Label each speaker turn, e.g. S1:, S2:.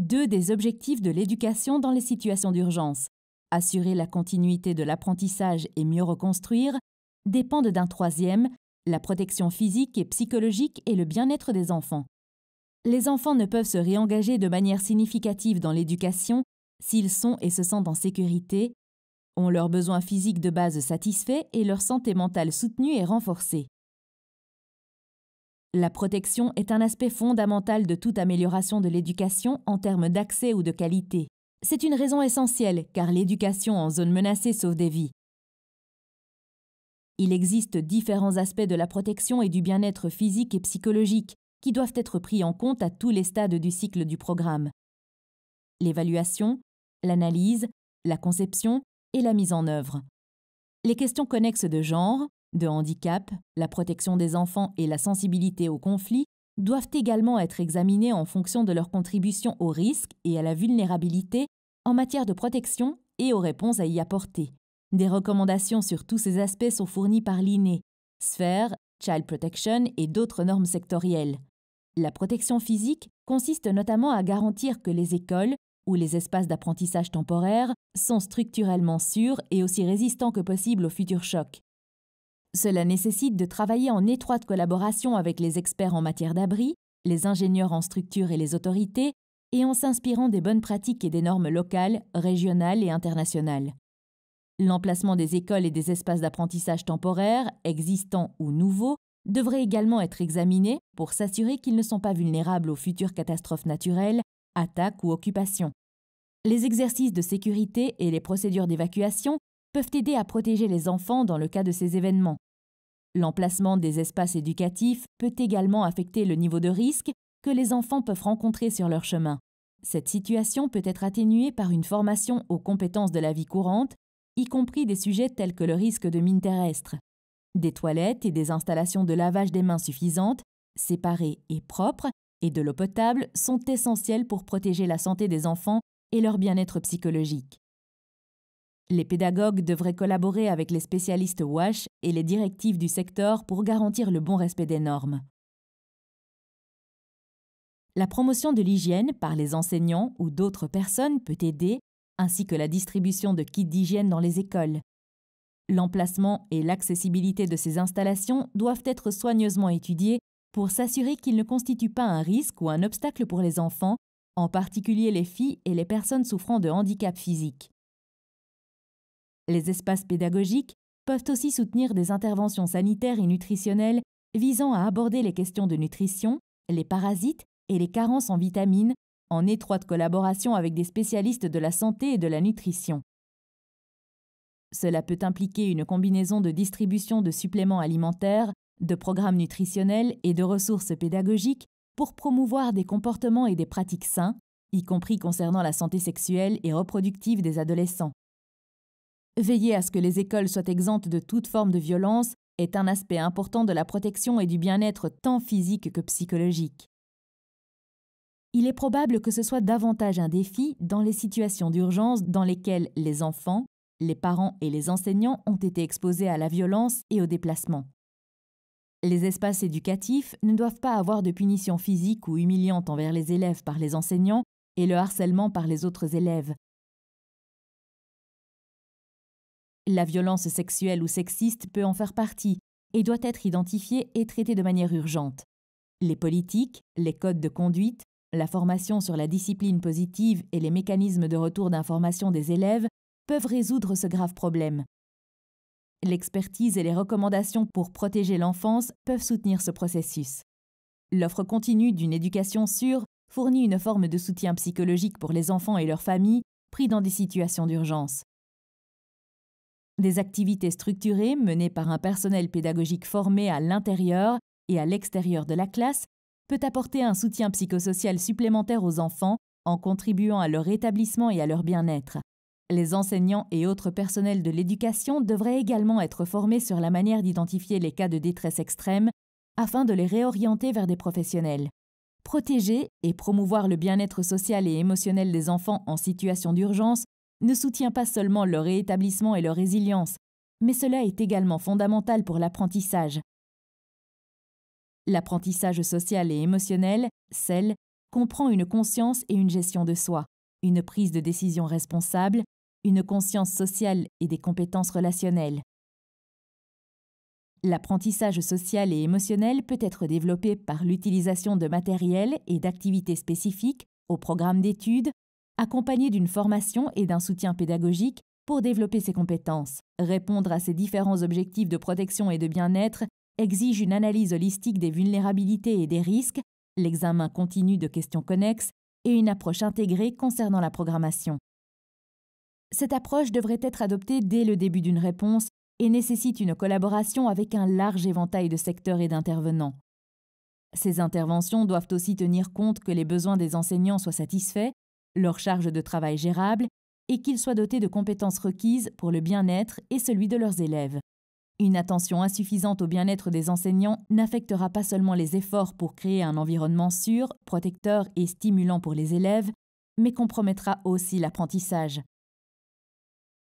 S1: deux des objectifs de l'éducation dans les situations d'urgence, assurer la continuité de l'apprentissage et mieux reconstruire, dépendent d'un troisième, la protection physique et psychologique et le bien-être des enfants. Les enfants ne peuvent se réengager de manière significative dans l'éducation s'ils sont et se sentent en sécurité, ont leurs besoins physiques de base satisfaits et leur santé mentale soutenue et renforcée. La protection est un aspect fondamental de toute amélioration de l'éducation en termes d'accès ou de qualité. C'est une raison essentielle car l'éducation en zone menacée sauve des vies. Il existe différents aspects de la protection et du bien-être physique et psychologique qui doivent être pris en compte à tous les stades du cycle du programme. L'évaluation, l'analyse, la conception et la mise en œuvre. Les questions connexes de genre, de handicap, la protection des enfants et la sensibilité au conflit doivent également être examinées en fonction de leur contribution au risque et à la vulnérabilité en matière de protection et aux réponses à y apporter. Des recommandations sur tous ces aspects sont fournies par l'INE, SPHERE, Child Protection et d'autres normes sectorielles. La protection physique consiste notamment à garantir que les écoles ou les espaces d'apprentissage temporaire sont structurellement sûrs et aussi résistants que possible aux futurs chocs. Cela nécessite de travailler en étroite collaboration avec les experts en matière d'abri, les ingénieurs en structure et les autorités, et en s'inspirant des bonnes pratiques et des normes locales, régionales et internationales. L'emplacement des écoles et des espaces d'apprentissage temporaires, existants ou nouveaux, devrait également être examiné pour s'assurer qu'ils ne sont pas vulnérables aux futures catastrophes naturelles, attaques ou occupations. Les exercices de sécurité et les procédures d'évacuation peuvent aider à protéger les enfants dans le cas de ces événements. L'emplacement des espaces éducatifs peut également affecter le niveau de risque que les enfants peuvent rencontrer sur leur chemin. Cette situation peut être atténuée par une formation aux compétences de la vie courante, y compris des sujets tels que le risque de mines terrestres. Des toilettes et des installations de lavage des mains suffisantes, séparées et propres, et de l'eau potable sont essentielles pour protéger la santé des enfants et leur bien-être psychologique. Les pédagogues devraient collaborer avec les spécialistes WASH et les directives du secteur pour garantir le bon respect des normes. La promotion de l'hygiène par les enseignants ou d'autres personnes peut aider, ainsi que la distribution de kits d'hygiène dans les écoles. L'emplacement et l'accessibilité de ces installations doivent être soigneusement étudiés pour s'assurer qu'ils ne constituent pas un risque ou un obstacle pour les enfants, en particulier les filles et les personnes souffrant de handicap physique. Les espaces pédagogiques peuvent aussi soutenir des interventions sanitaires et nutritionnelles visant à aborder les questions de nutrition, les parasites et les carences en vitamines, en étroite collaboration avec des spécialistes de la santé et de la nutrition. Cela peut impliquer une combinaison de distribution de suppléments alimentaires, de programmes nutritionnels et de ressources pédagogiques pour promouvoir des comportements et des pratiques sains, y compris concernant la santé sexuelle et reproductive des adolescents. Veiller à ce que les écoles soient exemptes de toute forme de violence est un aspect important de la protection et du bien-être tant physique que psychologique. Il est probable que ce soit davantage un défi dans les situations d'urgence dans lesquelles les enfants, les parents et les enseignants ont été exposés à la violence et au déplacement. Les espaces éducatifs ne doivent pas avoir de punition physique ou humiliante envers les élèves par les enseignants et le harcèlement par les autres élèves. La violence sexuelle ou sexiste peut en faire partie et doit être identifiée et traitée de manière urgente. Les politiques, les codes de conduite, la formation sur la discipline positive et les mécanismes de retour d'information des élèves peuvent résoudre ce grave problème. L'expertise et les recommandations pour protéger l'enfance peuvent soutenir ce processus. L'offre continue d'une éducation sûre fournit une forme de soutien psychologique pour les enfants et leurs familles pris dans des situations d'urgence. Des activités structurées menées par un personnel pédagogique formé à l'intérieur et à l'extérieur de la classe peut apporter un soutien psychosocial supplémentaire aux enfants en contribuant à leur rétablissement et à leur bien-être. Les enseignants et autres personnels de l'éducation devraient également être formés sur la manière d'identifier les cas de détresse extrême afin de les réorienter vers des professionnels. Protéger et promouvoir le bien-être social et émotionnel des enfants en situation d'urgence ne soutient pas seulement leur rétablissement et leur résilience, mais cela est également fondamental pour l'apprentissage. L'apprentissage social et émotionnel, SEL, comprend une conscience et une gestion de soi, une prise de décision responsable, une conscience sociale et des compétences relationnelles. L'apprentissage social et émotionnel peut être développé par l'utilisation de matériel et d'activités spécifiques au programme d'études, accompagné d'une formation et d'un soutien pédagogique pour développer ses compétences. Répondre à ces différents objectifs de protection et de bien-être exige une analyse holistique des vulnérabilités et des risques, l'examen continu de questions connexes et une approche intégrée concernant la programmation. Cette approche devrait être adoptée dès le début d'une réponse et nécessite une collaboration avec un large éventail de secteurs et d'intervenants. Ces interventions doivent aussi tenir compte que les besoins des enseignants soient satisfaits, leur charge de travail gérable et qu'ils soient dotés de compétences requises pour le bien-être et celui de leurs élèves. Une attention insuffisante au bien-être des enseignants n'affectera pas seulement les efforts pour créer un environnement sûr, protecteur et stimulant pour les élèves, mais compromettra aussi l'apprentissage.